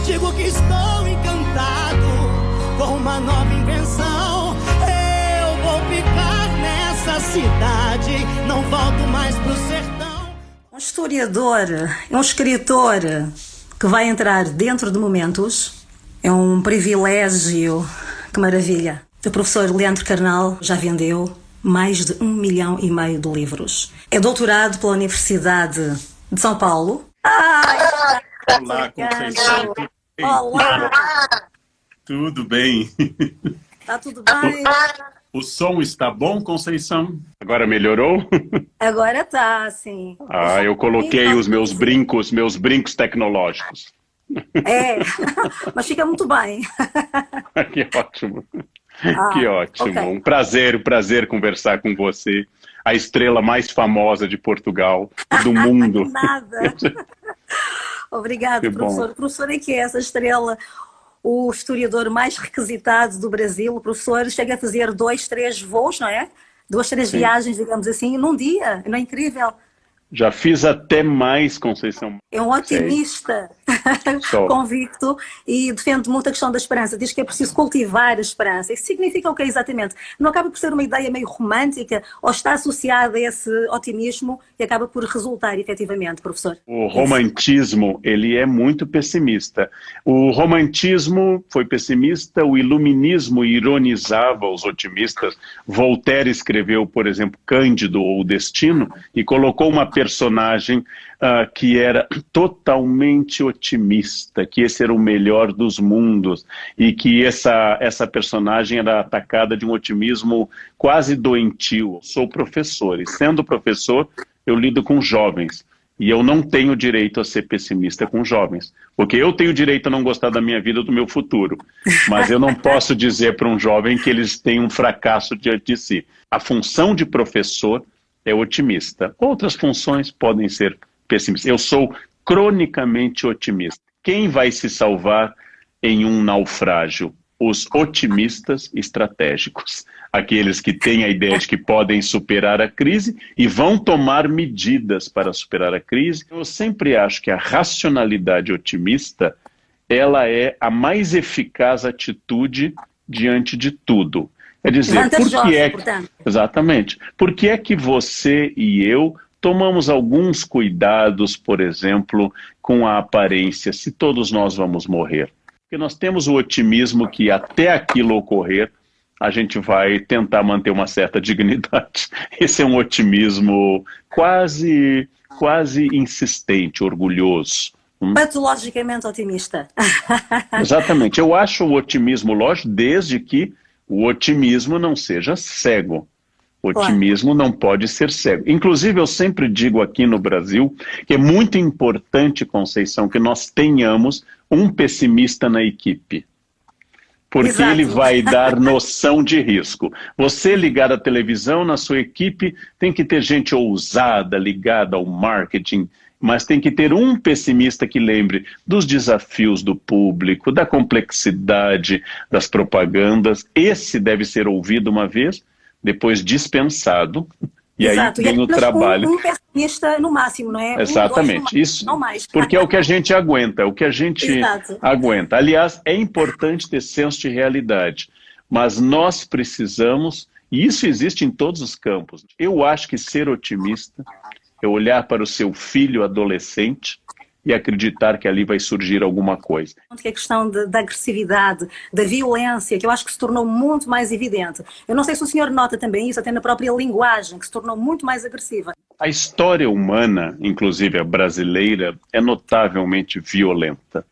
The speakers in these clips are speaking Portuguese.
Digo que estou encantado com uma nova invenção. Eu vou ficar nessa cidade, não volto mais pro sertão. Um historiador, um escritor que vai entrar dentro de Momentos é um privilégio. Que maravilha. O professor Leandro Carnal já vendeu mais de 1,5 milhão de livros. É doutorado pela Universidade de São Paulo. Olá, Conceição. Olá. Tudo bem? Está tudo bem? O som está bom, Conceição? Agora melhorou? Agora está, sim. Eu coloquei os meus brincos tecnológicos. É, mas fica muito bem. Que ótimo. Que ótimo. Okay. Um prazer conversar com você, a estrela mais famosa de Portugal, do mundo. Nada. Obrigada, professor. O professor é que é essa estrela, o historiador mais requisitado do Brasil. O professor chega a fazer 2, 3 voos, não é? 2, 3 viagens, digamos assim, num dia. Não é incrível? Já fiz até mais, Conceição. É um otimista convicto e defende muito a questão da esperança. Diz que é preciso cultivar a esperança. Isso significa o que exatamente? Não acaba por ser uma ideia meio romântica ou está associada a esse otimismo e acaba por resultar efetivamente, professor? O romantismo, ele é muito pessimista. O romantismo foi pessimista, o iluminismo ironizava os otimistas. Voltaire escreveu, por exemplo, Cândido ou o Destino e colocou uma personagem que era totalmente otimista, que esse era o melhor dos mundos e que essa personagem era atacada de um otimismo quase doentio. Sou professor e sendo professor eu lido com jovens e eu não tenho direito a ser pessimista com jovens, porque eu tenho direito a não gostar da minha vida, do meu futuro, mas eu não posso dizer para um jovem que eles têm um fracasso diante de si. A função de professor é otimista. Outras funções podem ser pessimistas. Eu sou cronicamente otimista. Quem vai se salvar em um naufrágio? Os otimistas estratégicos. Aqueles que têm a ideia de que podem superar a crise e vão tomar medidas para superar a crise. Eu sempre acho que a racionalidade otimista, ela é a mais eficaz atitude diante de tudo. É dizer, exatamente. Por que é que você e eu tomamos alguns cuidados, por exemplo, com a aparência, se todos nós vamos morrer? Porque nós temos o otimismo que até aquilo ocorrer, a gente vai tentar manter uma certa dignidade. Esse é um otimismo quase insistente, orgulhoso. Patologicamente otimista. Exatamente. Eu acho o otimismo lógico desde que o otimismo não seja cego. O otimismo não pode ser cego. Inclusive, eu sempre digo aqui no Brasil que é muito importante, Conceição, que nós tenhamos um pessimista na equipe. Porque ele vai dar noção de risco. Você ligar a televisão na sua equipe, tem que ter gente ousada, ligada ao marketing, mas tem que ter um pessimista que lembre dos desafios do público, da complexidade das propagandas. Esse deve ser ouvido uma vez, depois dispensado, e aí vem o trabalho. Um pessimista no máximo, não é? Exatamente, isso. Não mais. Porque é o que a gente aguenta, é o que a gente aguenta. Aliás, é importante ter senso de realidade, mas nós precisamos, e isso existe em todos os campos. Eu acho que ser otimista é olhar para o seu filho adolescente e acreditar que ali vai surgir alguma coisa. A questão da agressividade, da violência, que eu acho que se tornou muito mais evidente. Eu não sei se o senhor nota também isso, até na própria linguagem, que se tornou muito mais agressiva. A história humana, inclusive a brasileira, é notavelmente violenta.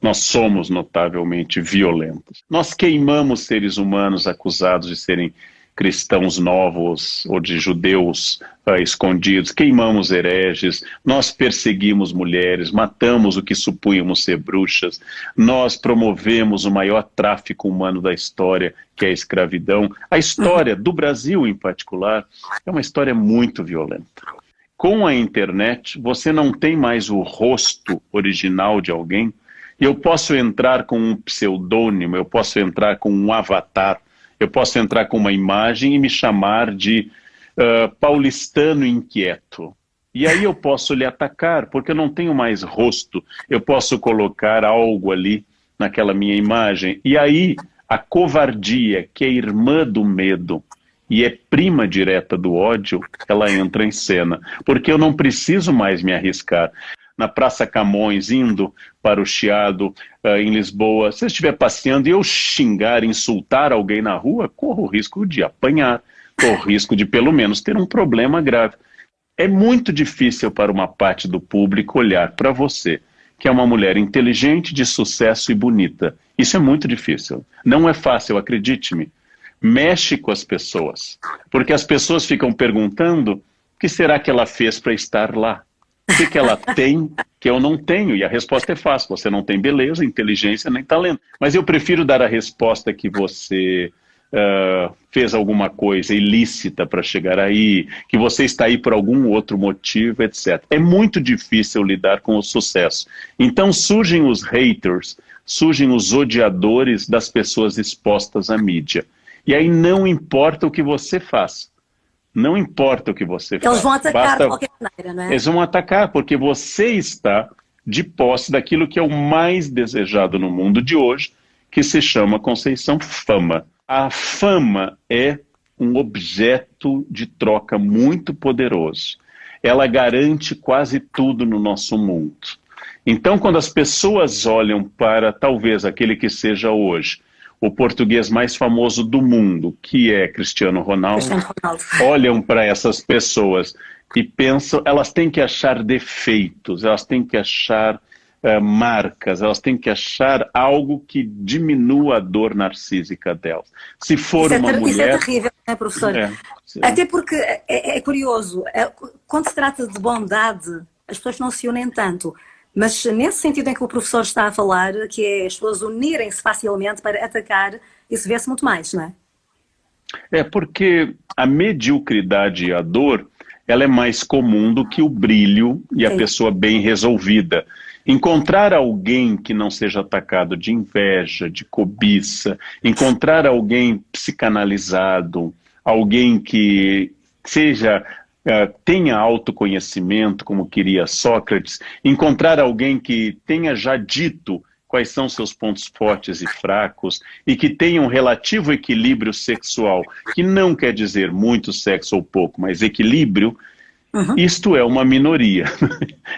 Nós somos notavelmente violentos. Nós queimamos seres humanos acusados de serem cristãos novos ou de judeus escondidos, queimamos hereges, nós perseguimos mulheres, matamos o que supunhamos ser bruxas, nós promovemos o maior tráfico humano da história, que é a escravidão. A história do Brasil, em particular, é uma história muito violenta. Com a internet, você não tem mais o rosto original de alguém, e eu posso entrar com um pseudônimo, eu posso entrar com um avatar, eu posso entrar com uma imagem e me chamar de paulistano inquieto. E aí eu posso lhe atacar, porque eu não tenho mais rosto. Eu posso colocar algo ali naquela minha imagem. E aí a covardia, que é irmã do medo e é prima direta do ódio, ela entra em cena. Porque eu não preciso mais me arriscar. Na Praça Camões, indo para o Chiado, em Lisboa, se eu estiver passeando e eu xingar, insultar alguém na rua, corro o risco de apanhar, corro o risco de pelo menos ter um problema grave. É muito difícil para uma parte do público olhar para você, que é uma mulher inteligente, de sucesso e bonita. Isso é muito difícil. Não é fácil, acredite-me. Mexe com as pessoas, porque as pessoas ficam perguntando o que será que ela fez para estar lá? O que ela tem que eu não tenho? E a resposta é fácil, você não tem beleza, inteligência nem talento. Mas eu prefiro dar a resposta que você fez alguma coisa ilícita para chegar aí, que você está aí por algum outro motivo, etc. É muito difícil lidar com o sucesso. Então surgem os haters, surgem os odiadores das pessoas expostas à mídia. E aí não importa o que você faz. Não importa o que você faz. Eles vão atacar de qualquer maneira, não é? Eles vão atacar, porque você está de posse daquilo que é o mais desejado no mundo de hoje, que se chama, Conceição, fama. A fama é um objeto de troca muito poderoso. Ela garante quase tudo no nosso mundo. Então, quando as pessoas olham para, talvez, aquele que seja hoje o português mais famoso do mundo, que é Cristiano Ronaldo, olham para essas pessoas e pensam, elas têm que achar defeitos, elas têm que achar marcas, elas têm que achar algo que diminua a dor narcísica delas. Se for uma mulher... Isso é terrível, não é, professor? Até porque é curioso, quando se trata de bondade, as pessoas não se unem tanto. Mas nesse sentido em que o professor está a falar, que é as pessoas unirem-se facilmente para atacar, isso vê-se muito mais, não é? É porque a mediocridade e a dor, ela é mais comum do que o brilho e a pessoa bem resolvida. Encontrar alguém que não seja atacado de inveja, de cobiça, encontrar alguém psicanalizado, alguém que seja... tenha autoconhecimento, como queria Sócrates, encontrar alguém que tenha já dito quais são seus pontos fortes e fracos e que tenha um relativo equilíbrio sexual, que não quer dizer muito sexo ou pouco, mas equilíbrio, isto é uma minoria.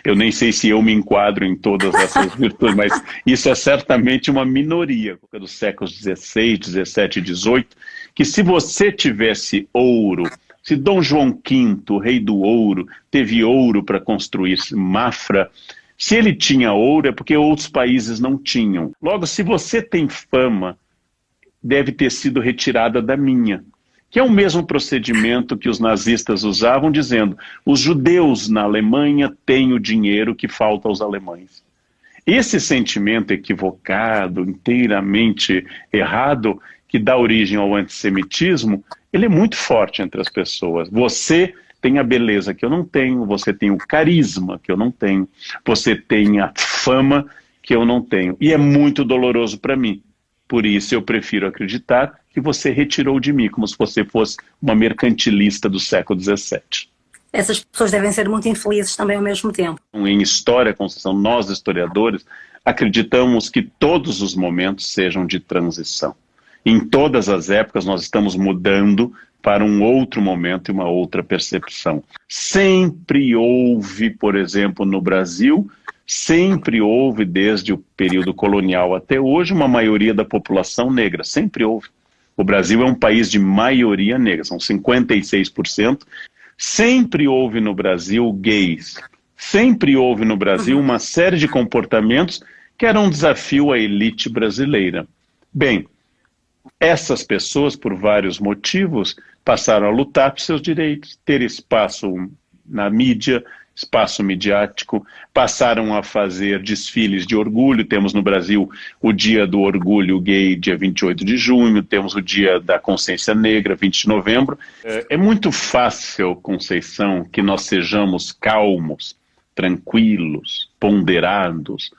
Eu nem sei se eu me enquadro em todas essas virtudes, mas isso é certamente uma minoria dos séculos XVI, XVII e XVIII, que se você tivesse ouro, se Dom João V, o rei do ouro, teve ouro para construir Mafra, se ele tinha ouro é porque outros países não tinham. Logo, se você tem fama, deve ter sido retirada da minha. Que é o mesmo procedimento que os nazistas usavam, dizendo, os judeus na Alemanha têm o dinheiro que falta aos alemães. Esse sentimento equivocado, inteiramente errado, que dá origem ao antissemitismo, ele é muito forte entre as pessoas. Você tem a beleza que eu não tenho, você tem o carisma que eu não tenho, você tem a fama que eu não tenho. E é muito doloroso para mim. Por isso eu prefiro acreditar que você retirou de mim, como se você fosse uma mercantilista do século XVII. Essas pessoas devem ser muito infelizes também ao mesmo tempo. Em história, Conceição, nós historiadores acreditamos que todos os momentos sejam de transição. Em todas as épocas nós estamos mudando para um outro momento e uma outra percepção. Sempre houve, por exemplo, no Brasil, sempre houve, desde o período colonial até hoje, uma maioria da população negra. Sempre houve. O Brasil é um país de maioria negra, são 56%. Sempre houve no Brasil gays. Sempre houve no Brasil uma série de comportamentos que eram um desafio à elite brasileira. Bem, essas pessoas, por vários motivos, passaram a lutar por seus direitos, ter espaço na mídia, espaço midiático, passaram a fazer desfiles de orgulho. Temos no Brasil o Dia do Orgulho Gay, dia 28 de junho, temos o Dia da Consciência Negra, 20 de novembro. É muito fácil, Conceição, que nós sejamos calmos, tranquilos, ponderados,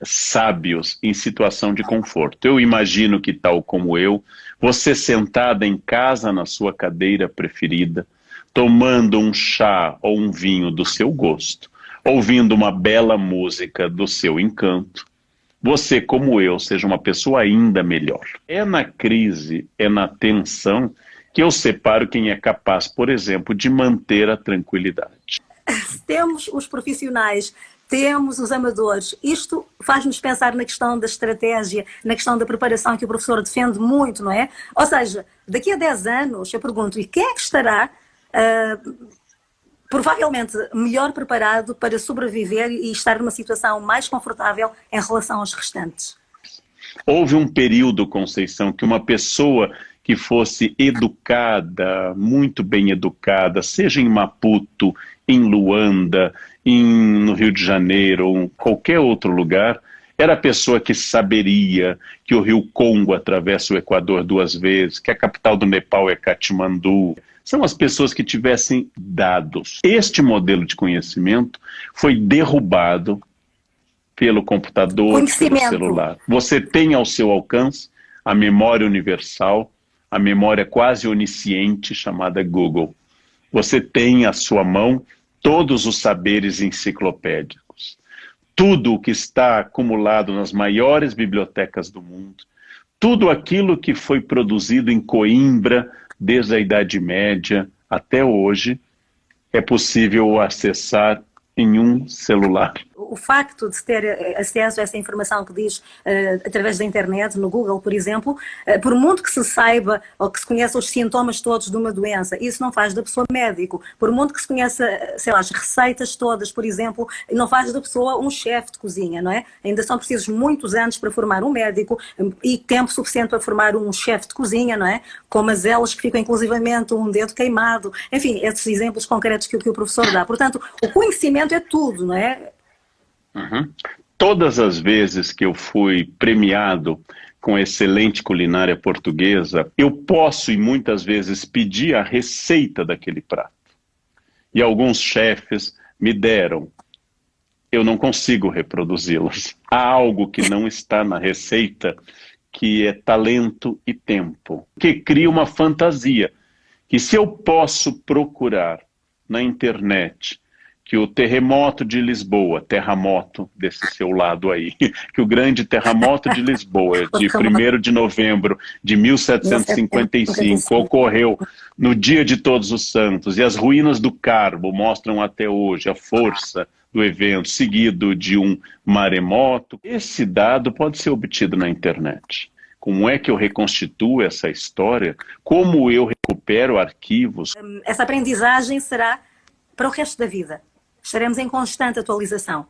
sábios em situação de conforto. Eu imagino que, tal como eu, você sentada em casa na sua cadeira preferida, tomando um chá ou um vinho do seu gosto, ouvindo uma bela música do seu encanto, você, como eu, seja uma pessoa ainda melhor. É na crise, é na tensão que eu separo quem é capaz, por exemplo, de manter a tranquilidade. Temos os profissionais, temos os amadores. Isto faz-nos pensar na questão da estratégia, na questão da preparação que o professor defende muito, não é? Ou seja, daqui a 10 anos, eu pergunto, e quem é que estará provavelmente melhor preparado para sobreviver e estar numa situação mais confortável em relação aos restantes? Houve um período, Conceição, que uma pessoa que fosse educada, muito bem educada, seja em Maputo, em Luanda, no Rio de Janeiro, ou em qualquer outro lugar, era a pessoa que saberia que o rio Congo atravessa o Equador 2 vezes, que a capital do Nepal é Katmandu. São as pessoas que tivessem dados. Este modelo de conhecimento foi derrubado pelo computador, pelo celular. Você tem ao seu alcance a memória universal, a memória quase onisciente chamada Google. Você tem à sua mão todos os saberes enciclopédicos. Tudo o que está acumulado nas maiores bibliotecas do mundo, tudo aquilo que foi produzido em Coimbra, desde a Idade Média até hoje, é possível acessar em um celular. O facto de ter acesso a essa informação que diz através da internet, no Google, por exemplo, por muito que se saiba ou que se conheça os sintomas todos de uma doença, isso não faz da pessoa médico. Por muito que se conheça, sei lá, as receitas todas, por exemplo, não faz da pessoa um chefe de cozinha, não é? Ainda são precisos muitos anos para formar um médico e tempo suficiente para formar um chefe de cozinha, não é? Com mazelas que ficam inclusivamente um dedo queimado. Enfim, esses exemplos concretos que o professor dá. Portanto, o conhecimento é tudo, não é? Uhum. Todas as vezes que eu fui premiado com excelente culinária portuguesa, eu posso e muitas vezes pedir a receita daquele prato. E alguns chefes me deram. Eu não consigo reproduzi-las. Há algo que não está na receita, que é talento e tempo, que cria uma fantasia, que se eu posso procurar na internet que o terremoto de Lisboa, terremoto desse seu lado aí, que o grande terremoto de Lisboa, de 1º de novembro de 1755, ocorreu no dia de Todos os Santos, e as ruínas do Carmo mostram até hoje a força do evento, seguido de um maremoto. Esse dado pode ser obtido na internet. Como é que eu reconstituo essa história? Como eu recupero arquivos? Essa aprendizagem será para o resto da vida. Estaremos em constante atualização.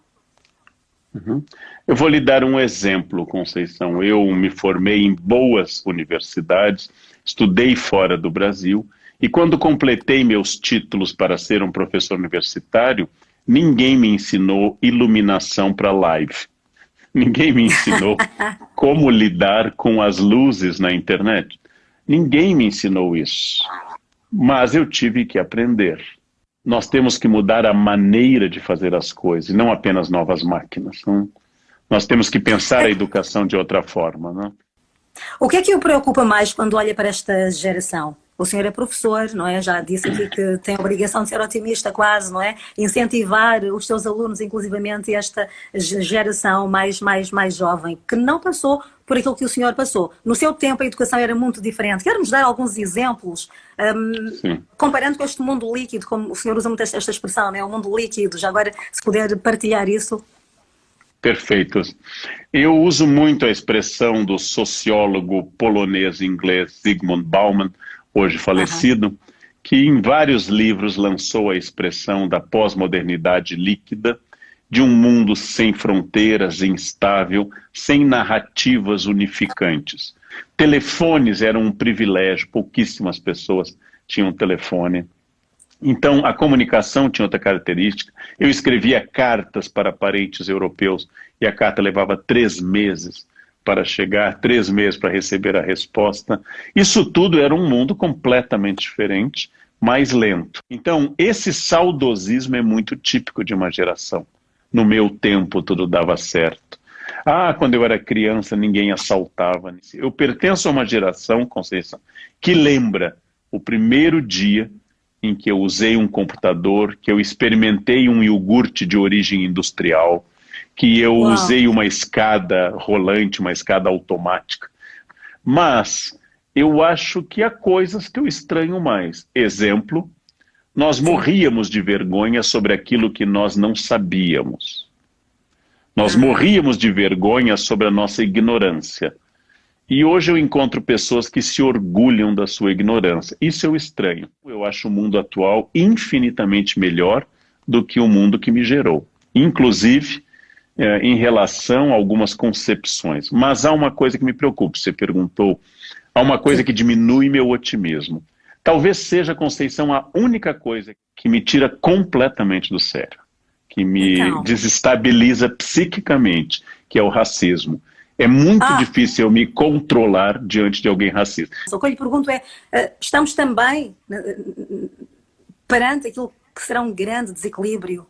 Uhum. Eu vou lhe dar um exemplo, Conceição. Eu me formei em boas universidades, estudei fora do Brasil, e quando completei meus títulos para ser um professor universitário, ninguém me ensinou iluminação para live. Ninguém me ensinou como lidar com as luzes na internet. Ninguém me ensinou isso. Mas eu tive que aprender. Nós temos que mudar a maneira de fazer as coisas, e não apenas novas máquinas. Não? Nós temos que pensar a educação de outra forma. Não? O que é que o preocupa mais quando olha para esta geração? O senhor é professor, não é? Já disse aqui que tem a obrigação de ser otimista quase, não é? Incentivar os seus alunos, inclusivamente esta geração mais jovem, que não passou por aquilo que o senhor passou. No seu tempo a educação era muito diferente. Quer-nos dar alguns exemplos, comparando com este mundo líquido, como o senhor usa muito esta expressão, né? O mundo líquido, já agora se puder partilhar isso. Perfeito. Eu uso muito a expressão do sociólogo polonês-inglês Zygmunt Bauman, hoje falecido, que em vários livros lançou a expressão da pós-modernidade líquida, de um mundo sem fronteiras, instável, sem narrativas unificantes. Telefones eram um privilégio, pouquíssimas pessoas tinham telefone. Então, a comunicação tinha outra característica. Eu escrevia cartas para parentes europeus e a carta levava 3 meses para chegar, 3 meses para receber a resposta. Isso tudo era um mundo completamente diferente, mais lento. Então, esse saudosismo é muito típico de uma geração. No meu tempo, tudo dava certo. Quando eu era criança, ninguém assaltava. Eu pertenço a uma geração, Conceição, que lembra o primeiro dia em que eu usei um computador, que eu experimentei um iogurte de origem industrial, que eu usei uma escada rolante, uma escada automática. Mas eu acho que há coisas que eu estranho mais. Exemplo, nós morríamos de vergonha sobre aquilo que nós não sabíamos. Nós morríamos de vergonha sobre a nossa ignorância. E hoje eu encontro pessoas que se orgulham da sua ignorância. Isso eu estranho. Eu acho o mundo atual infinitamente melhor do que o mundo que me gerou. Inclusive, em relação a algumas concepções. Mas há uma coisa que me preocupa, você perguntou, há uma coisa que diminui meu otimismo. Talvez seja, Conceição, a única coisa que me tira completamente do sério, que me desestabiliza psiquicamente, que é o racismo. É muito difícil eu me controlar diante de alguém racista. O que eu lhe pergunto é, estamos também perante aquilo que será um grande desequilíbrio?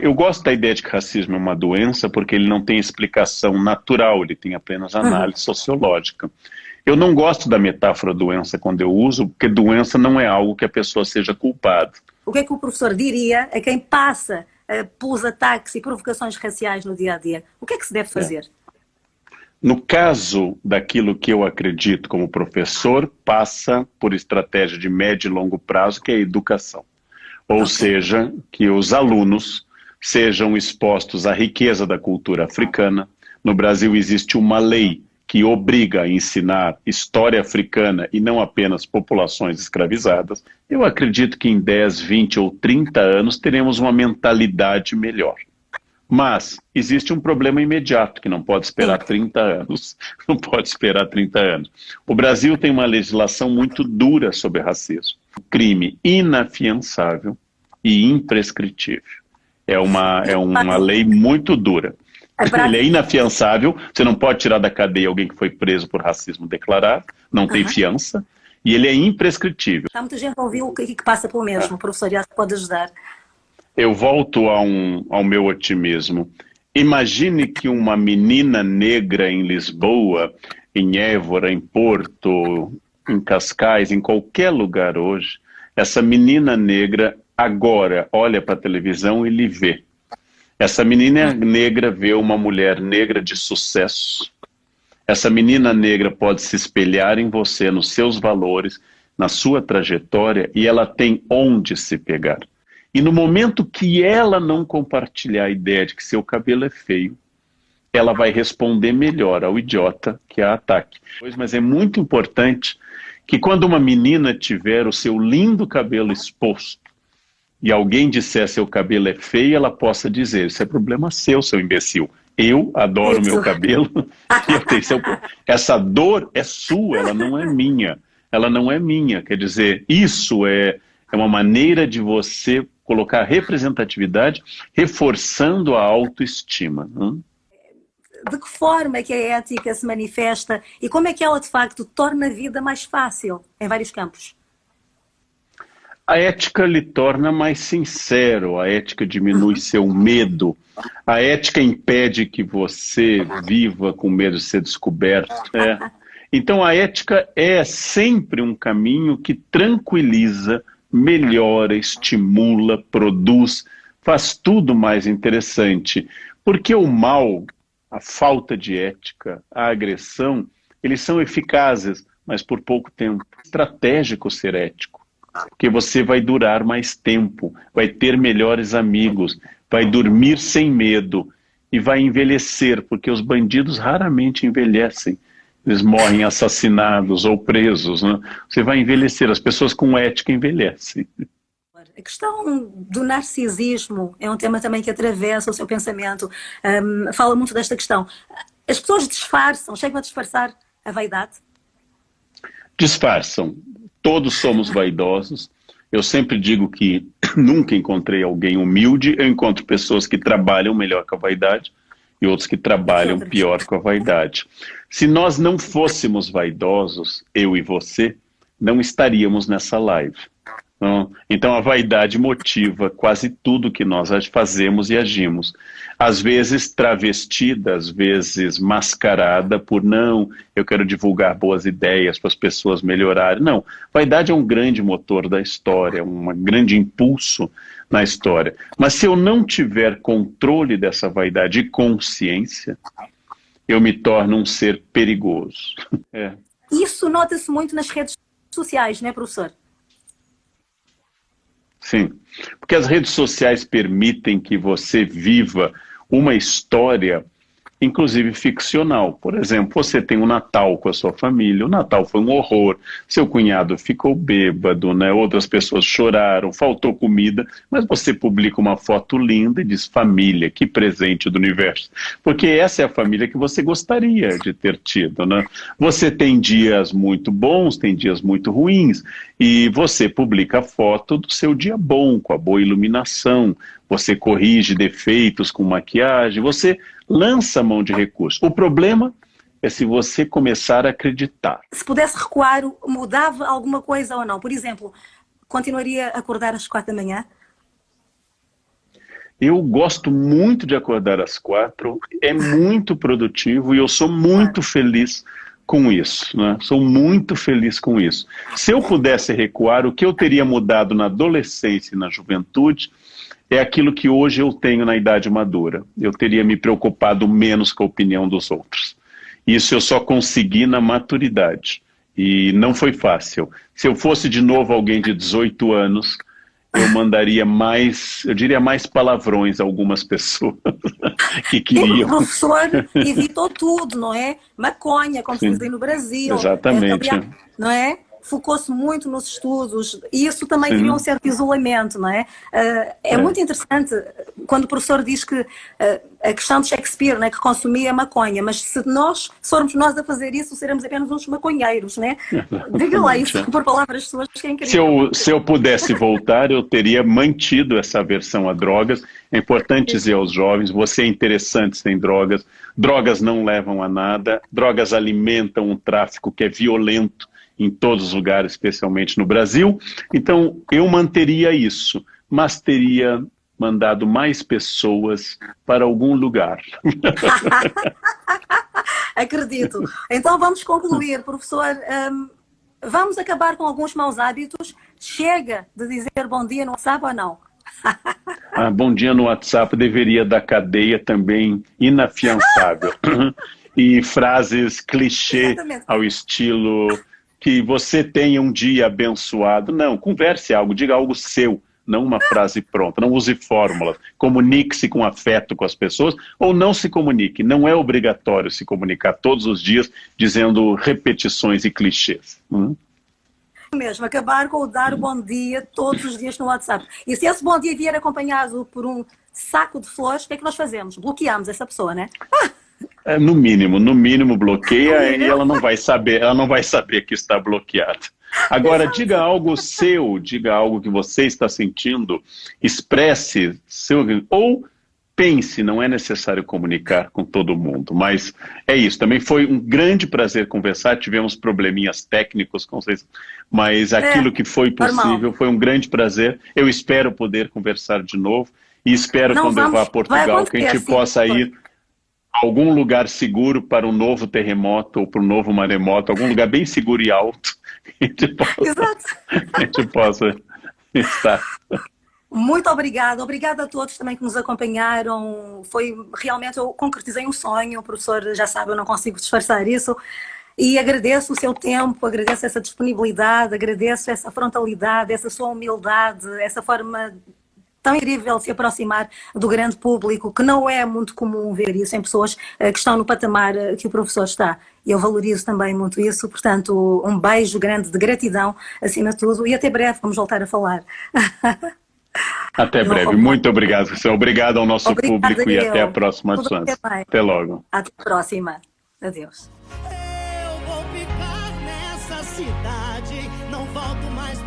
Eu gosto da ideia de que racismo é uma doença porque ele não tem explicação natural, ele tem apenas análise sociológica. Eu não gosto da metáfora doença quando eu uso, porque doença não é algo que a pessoa seja culpada. O que é que o professor diria a quem passa pelos ataques e provocações raciais no dia a dia? O que é que se deve fazer? No caso daquilo que eu acredito como professor, passa por estratégia de médio e longo prazo, que é a educação. Ou seja, que os alunos sejam expostos à riqueza da cultura africana. No Brasil existe uma lei que obriga a ensinar história africana e não apenas populações escravizadas. Eu acredito que em 10, 20 ou 30 anos teremos uma mentalidade melhor. Mas existe um problema imediato, que não pode esperar 30 anos. Não pode esperar 30 anos. O Brasil tem uma legislação muito dura sobre racismo. Crime inafiançável e imprescritível. É uma lei muito dura. Ele é inafiançável, você não pode tirar da cadeia alguém que foi preso por racismo declarado, não tem fiança, e ele é imprescritível. Há muita gente a ouvir o que passa pelo mesmo, o professor já pode ajudar. Eu volto ao meu otimismo. Imagine que uma menina negra em Lisboa, em Évora, em Porto, em Cascais, em qualquer lugar hoje, essa menina negra agora olha para a televisão e lhe vê. Essa menina negra vê uma mulher negra de sucesso. Essa menina negra pode se espelhar em você, nos seus valores, na sua trajetória, e ela tem onde se pegar. E no momento que ela não compartilhar a ideia de que seu cabelo é feio, ela vai responder melhor ao idiota que a ataque. Mas é muito importante que quando uma menina tiver o seu lindo cabelo exposto, e alguém disser seu cabelo é feio, ela possa dizer, isso é problema seu imbecil. Eu adoro meu cabelo. Essa dor é sua, ela não é minha. Ela não é minha. Quer dizer, isso é uma maneira de você colocar representatividade, reforçando a autoestima. De que forma é que a ética se manifesta e como é que ela, de facto, torna a vida mais fácil em vários campos? A ética lhe torna mais sincero, a ética diminui seu medo, a ética impede que você viva com medo de ser descoberto. Então a ética é sempre um caminho que tranquiliza, melhora, estimula, produz, faz tudo mais interessante. Porque o mal, a falta de ética, a agressão, eles são eficazes, mas por pouco tempo. É estratégico ser ético. Porque você vai durar mais tempo, vai ter melhores amigos, vai dormir sem medo e vai envelhecer, porque os bandidos raramente envelhecem. Eles morrem assassinados ou presos, né? Você vai envelhecer, as pessoas com ética envelhecem. A questão do narcisismo é um tema também que atravessa o seu pensamento. Fala muito desta questão. As pessoas disfarçam, chegam a disfarçar a vaidade? Disfarçam. Todos somos vaidosos. Eu sempre digo que nunca encontrei alguém humilde. Eu encontro pessoas que trabalham melhor com a vaidade e outros que trabalham pior com a vaidade. Se nós não fôssemos vaidosos, eu e você, não estaríamos nessa live. Então a vaidade motiva quase tudo que nós fazemos e agimos. Às vezes travestida, às vezes mascarada por não, eu quero divulgar boas ideias para as pessoas melhorarem. Não, vaidade é um grande motor da história, um grande impulso na história. Mas se eu não tiver controle dessa vaidade e consciência, eu me torno um ser perigoso. Isso nota-se muito nas redes sociais, não é, professor? Sim, porque as redes sociais permitem que você viva uma história, inclusive ficcional. Por exemplo, você tem um Natal com a sua família, o Natal foi um horror, seu cunhado ficou bêbado, né? Outras pessoas choraram, faltou comida, mas você publica uma foto linda e diz: família, que presente do universo. Porque essa é a família que você gostaria de ter tido, né? Você tem dias muito bons, tem dias muito ruins, e você publica a foto do seu dia bom, com a boa iluminação, você corrige defeitos com maquiagem, você lança a mão de recursos. O problema é se você começar a acreditar. Se pudesse recuar, mudava alguma coisa ou não? Por exemplo, continuaria a acordar às 4 da manhã? Eu gosto muito de acordar às 4, é muito produtivo e eu sou muito feliz com isso, né? Sou muito feliz com isso. Se eu pudesse recuar, o que eu teria mudado na adolescência e na juventude é aquilo que hoje eu tenho na idade madura. Eu teria me preocupado menos com a opinião dos outros. Isso eu só consegui na maturidade. E não foi fácil. Se eu fosse de novo alguém de 18 anos, eu mandaria mais, eu diria mais palavrões a algumas pessoas que queriam. O professor evitou tudo, não é? Maconha, como se diz aí no Brasil. Exatamente. Não é? Focou-se muito nos estudos e isso também criou um certo isolamento, não é? É muito interessante quando o professor diz que a questão de Shakespeare, né, que consumia maconha, mas se formos nós a fazer isso, seremos apenas uns maconheiros, né? Diga lá isso por palavras suas, que é incrível. Se eu pudesse voltar, eu teria mantido essa aversão a drogas. É importante dizer aos jovens: você é interessante sem drogas, drogas não levam a nada, drogas alimentam um tráfico que é violento em todos os lugares, especialmente no Brasil. Então, eu manteria isso, mas teria mandado mais pessoas para algum lugar. Acredito. Então, vamos concluir, professor. Vamos acabar com alguns maus hábitos. Chega de dizer bom dia no WhatsApp ou não? Bom dia no WhatsApp deveria dar cadeia também inafiançável. E frases clichê ao estilo: que você tenha um dia abençoado. Não, converse algo, diga algo seu, não uma frase pronta. Não use fórmulas. Comunique-se com afeto com as pessoas ou não se comunique. Não é obrigatório se comunicar todos os dias dizendo repetições e clichês. Mesmo, acabar com o dar o bom dia todos os dias no WhatsApp. E se esse bom dia vier acompanhado por um saco de flores, o que é que nós fazemos? Bloqueamos essa pessoa, né? No mínimo bloqueia e ela não vai saber que está bloqueada. Agora, diga algo seu, diga algo que você está sentindo, expresse ou pense, não é necessário comunicar com todo mundo, mas é isso. Também foi um grande prazer conversar, tivemos probleminhas técnicos com vocês, mas aquilo que foi possível foi um grande prazer. Eu espero poder conversar de novo e espero quando eu vá a Portugal que a gente possa ir a algum lugar seguro para um novo terremoto ou para um novo maremoto, algum lugar bem seguro e alto, que a gente possa estar. Muito obrigada. Obrigada a todos também que nos acompanharam. Foi realmente, eu concretizei um sonho, o professor já sabe, eu não consigo disfarçar isso. E agradeço o seu tempo, agradeço essa disponibilidade, agradeço essa frontalidade, essa sua humildade, essa forma tão incrível de se aproximar do grande público, que não é muito comum ver isso em pessoas que estão no patamar que o professor está. E eu valorizo também muito isso, portanto, um beijo grande de gratidão, acima de tudo, e até breve, vamos voltar a falar. Até breve. Muito obrigado, professor. Obrigado ao nosso público e até a próxima chance. Até logo. Até a próxima. Adeus. Eu vou ficar nessa cidade, não volto mais